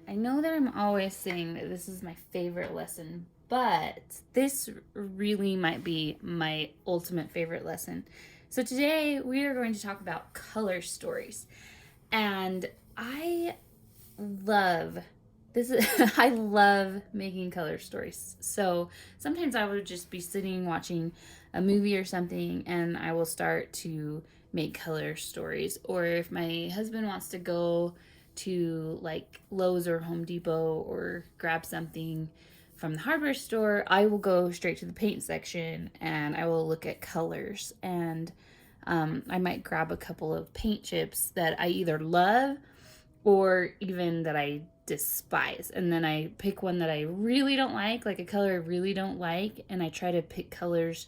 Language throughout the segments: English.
I know that I'm always saying that this is my favorite lesson, but this really might be my ultimate favorite lesson. So today we are going to talk about color stories. And I love this is I love making color stories. So sometimes I would just be sitting watching a movie or something and I will start to make color stories. Or if my husband wants to go to like Lowe's or Home Depot or grab something from the hardware store, I will go straight to the paint section and I will look at colors. And I might grab a couple of paint chips that I either love or even that I despise. And then I pick one that I really don't like a color I really don't like, and I try to pick colors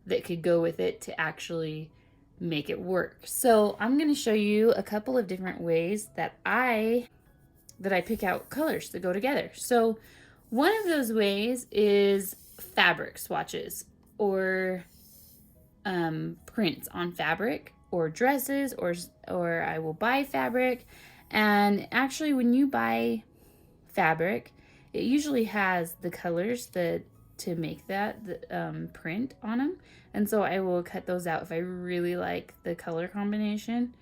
that could go with it to actually make it work. So I'm going to show you a couple of different ways that I pick out colors that go together. So one of those ways is fabric swatches or prints on fabric or dresses or I will buy fabric. And actually when you buy fabric, it usually has the colors that to make that print on them. And so I will cut those out if I really like the color combination,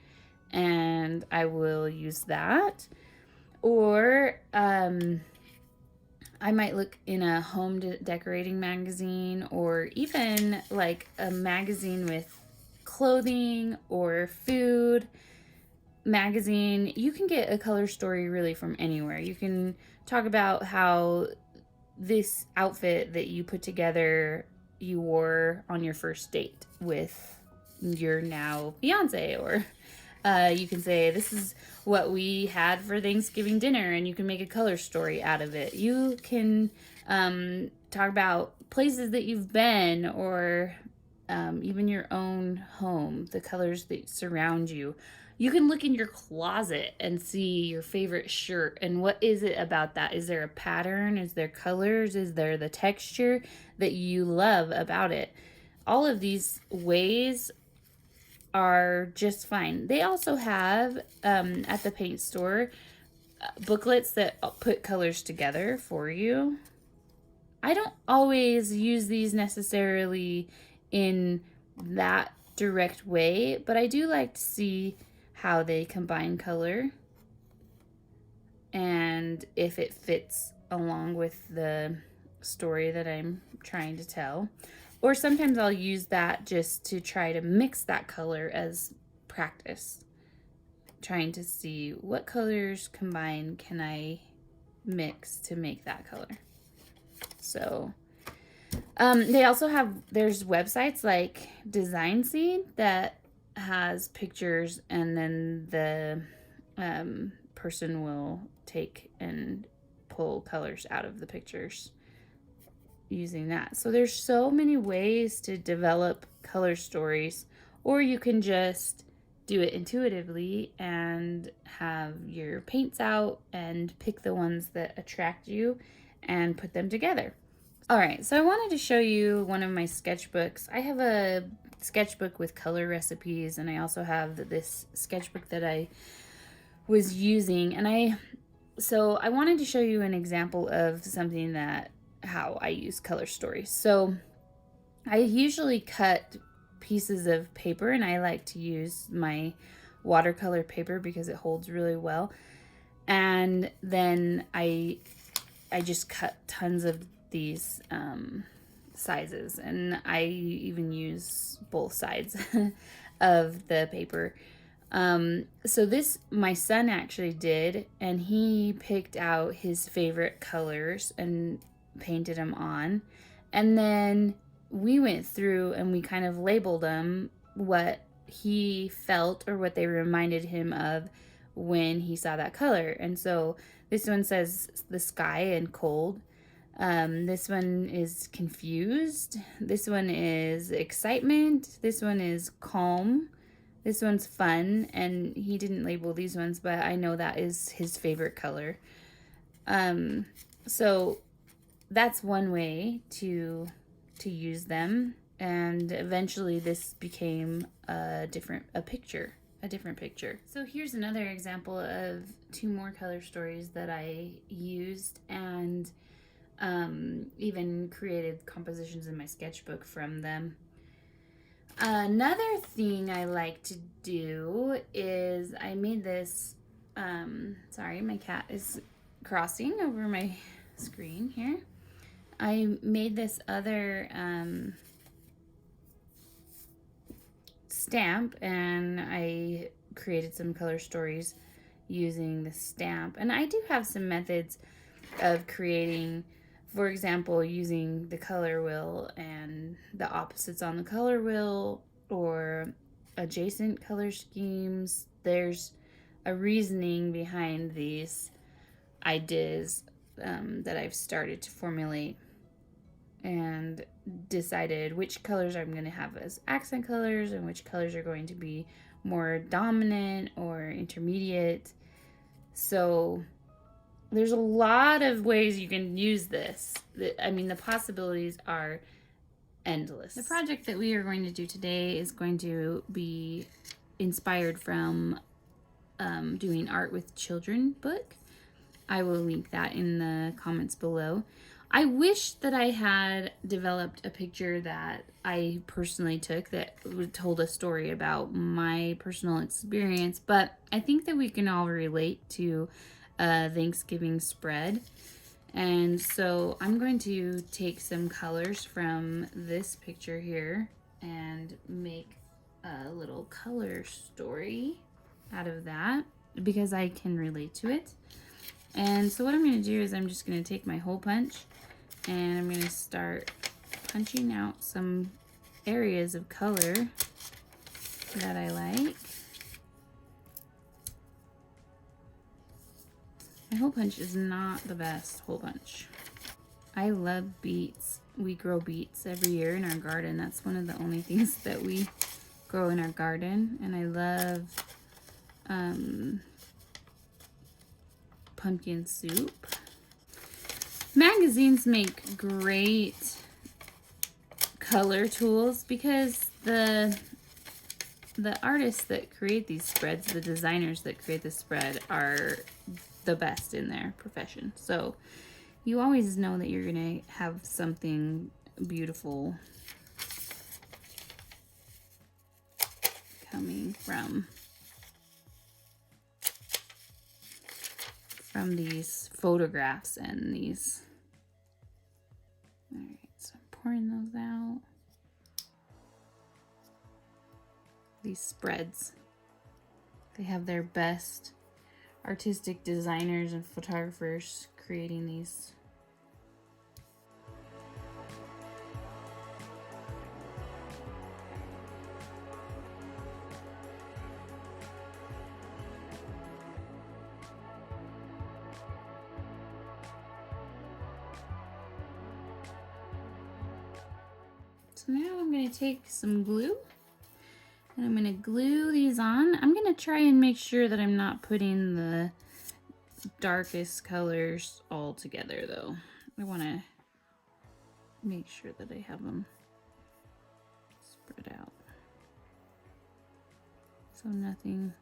and I will use that. Or I might look in a home decorating magazine, or even like a magazine with clothing or food magazine. You can get a color story really from anywhere. You can talk about how this outfit that you put together you wore on your first date with your now fiance, or you can say this is what we had for Thanksgiving dinner, and you can make a color story out of it. You can talk about places that you've been, or even your own home, the colors that surround you. You can look in your closet and see your favorite shirt and what is it about that? Is there a pattern? Is there colors? Is there the texture that you love about it? All of these ways are just fine. They also have at the paint store booklets that put colors together for you. I don't always use these necessarily in that direct way, but I do like to see how they combine color and if it fits along with the story that I'm trying to tell. Or sometimes I'll use that just to try to mix that color as practice, trying to see what colors combined can I mix to make that color. So they also have, there's websites like Design Seed that has pictures, and then the person will take and pull colors out of the pictures using that. So there's so many ways to develop color stories, or you can just do it intuitively and have your paints out and pick the ones that attract you and put them together. All right, so I wanted to show you one of my sketchbooks. I have a sketchbook with color recipes, and I also have this sketchbook that I was using, and I wanted to show you an example of something that how I use color stories. So I usually cut pieces of paper, and I like to use my watercolor paper because it holds really well. And then I just cut tons of these sizes, and I even use both sides of the paper. So this my son actually did, and he picked out his favorite colors and painted them on, and then we went through and we kind of labeled them what he felt or what they reminded him of when he saw that color. And so this one says the sky and cold. This one is confused. This one is excitement. This one is calm. This one's fun. And he didn't label these ones, but I know that is his favorite color. So that's one way to use them. And eventually this became a picture, a different picture. So here's another example of 2 more color stories that I used, and even created compositions in my sketchbook from them. Another thing I like to do is I made this, sorry, my cat is crossing over my screen here. I made this other stamp, and I created some color stories using the stamp. And I do have some methods of creating, for example, using the color wheel and the opposites on the color wheel, or adjacent color schemes. There's a reasoning behind these ideas that I've started to formulate, and decided which colors I'm going to have as accent colors and which colors are going to be more dominant or intermediate. So there's a lot of ways you can use this. I mean, the possibilities are endless. The project that we are going to do today is going to be inspired from doing Art with Children book. I will link that in the comments below. I wish that I had developed a picture that I personally took that told a story about my personal experience, but I think that we can all relate to a Thanksgiving spread. And so I'm going to take some colors from this picture here and make a little color story out of that because I can relate to it. And so what I'm going to do is I'm just going to take my hole punch and I'm going to start punching out some areas of color that I like. My hole punch is not the best hole punch. I love beets. We grow beets every year in our garden. That's one of the only things that we grow in our garden. And I love pumpkin soup. Magazines make great color tools because the artists that create these spreads, the designers that create the spread, are the best in their profession. So you always know that you're gonna have something beautiful coming from these photographs and these. All right, so I'm pouring those out. These spreads, they have their best artistic designers and photographers creating these. So now I'm going to take some glue and I'm going to glue these on. I'm going to try and make sure that I'm not putting the darkest colors all together though. I want to make sure that I have them spread out so nothing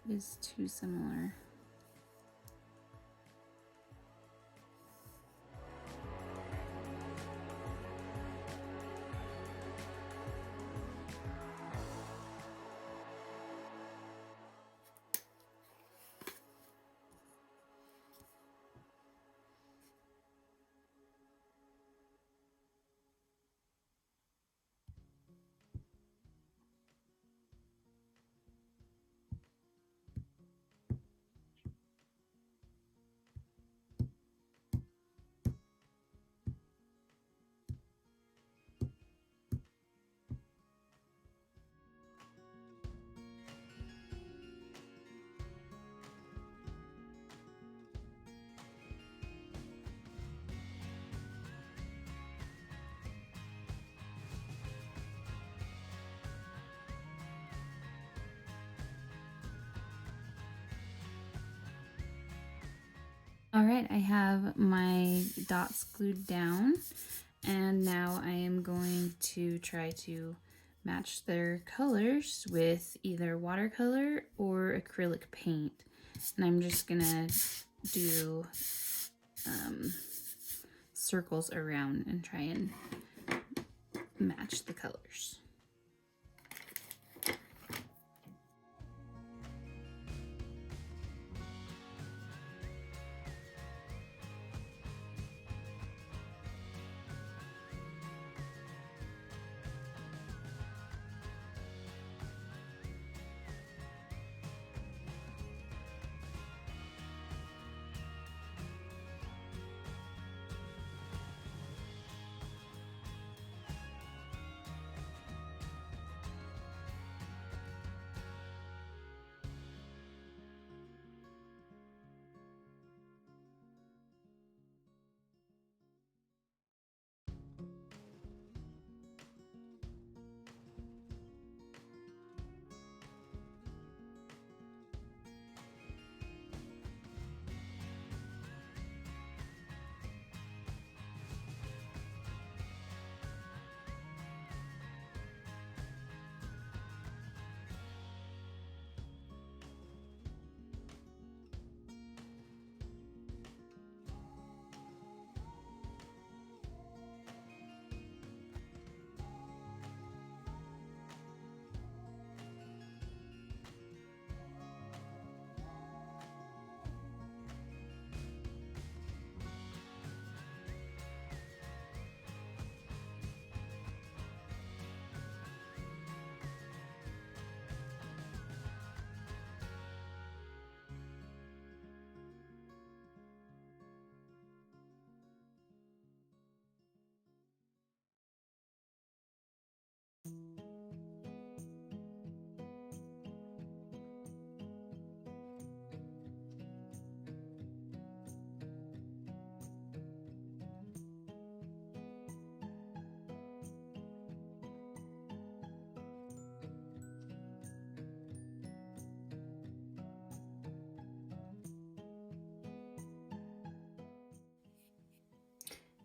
is too similar. All right, I have my dots glued down, and now I am going to try to match their colors with either watercolor or acrylic paint. And I'm just gonna do circles around and try and match the colors.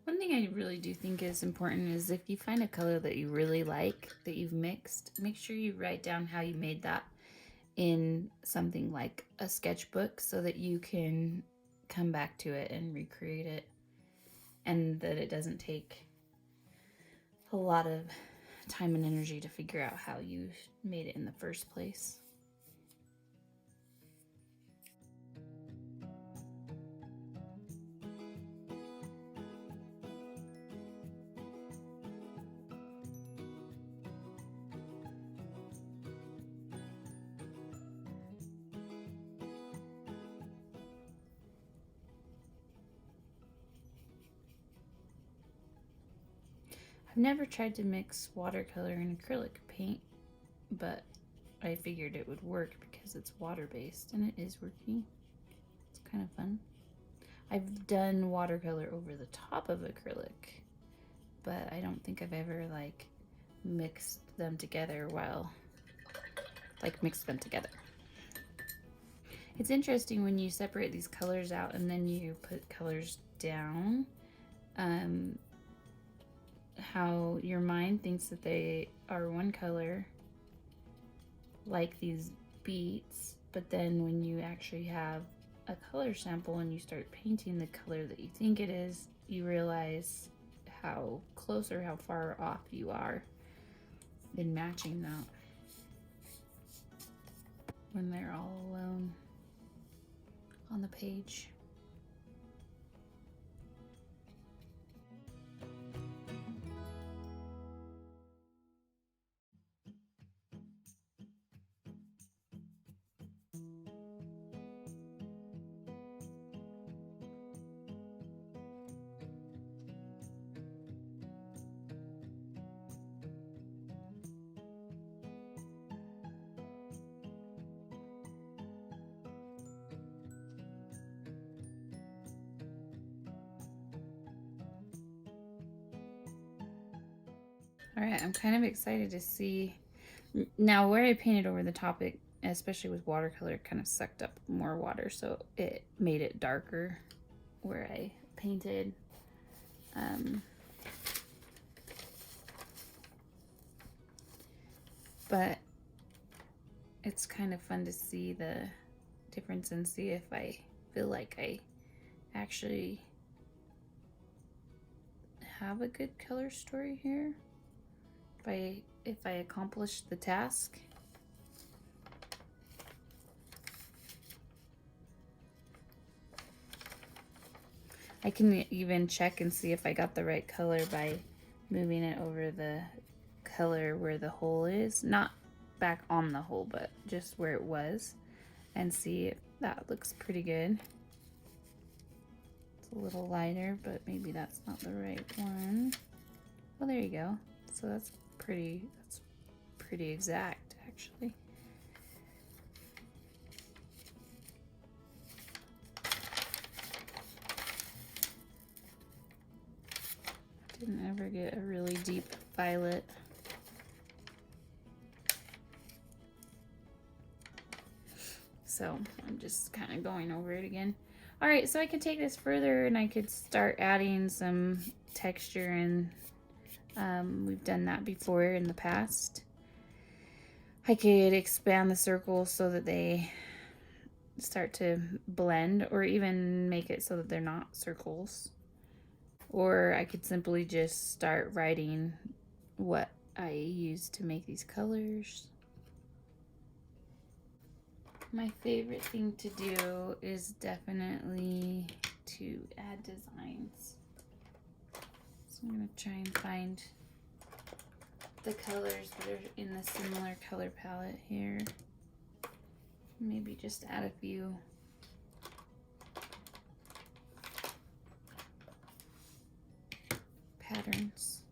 One thing I really do think is important is if you find a color that you really like that you've mixed, make sure you write down how you made that in something like a sketchbook so that you can come back to it and recreate it, and that it doesn't take a lot of time and energy to figure out how you made it in the first place. I've never tried to mix watercolor and acrylic paint, but I figured it would work because it's water-based, and it is working. It's kind of fun. I've done watercolor over the top of acrylic, but I don't think I've ever like mixed them together mixed them together. It's interesting when you separate these colors out and then you put colors down, how your mind thinks that they are one color, like these beets, but then when you actually have a color sample and you start painting the color that you think it is, you realize how close or how far off you are in matching that when they're all alone on the page. All right, I'm kind of excited to see. Now, where I painted over the top, it, especially with watercolor, kind of sucked up more water, so it made it darker where I painted. but it's kind of fun to see the difference and see if I feel like I actually have a good color story here. If I accomplish the task. I can even check and see if I got the right color by moving it over the color where the hole is. Not back on the hole, but just where it was. And see if that looks pretty good. It's a little lighter, but maybe that's not the right one. Well, there you go. So that's pretty exact, actually. Didn't ever get a really deep violet. So I'm just kind of going over it again. All right, so I could take this further and I could start adding some texture, and we've done that before in the past. I could expand the circles so that they start to blend, or even make it so that they're not circles. Or I could simply just start writing what I use to make these colors. My favorite thing to do is definitely to add designs. So I'm going to try and find the colors that are in the similar color palette here. Maybe just add a few. Patterns.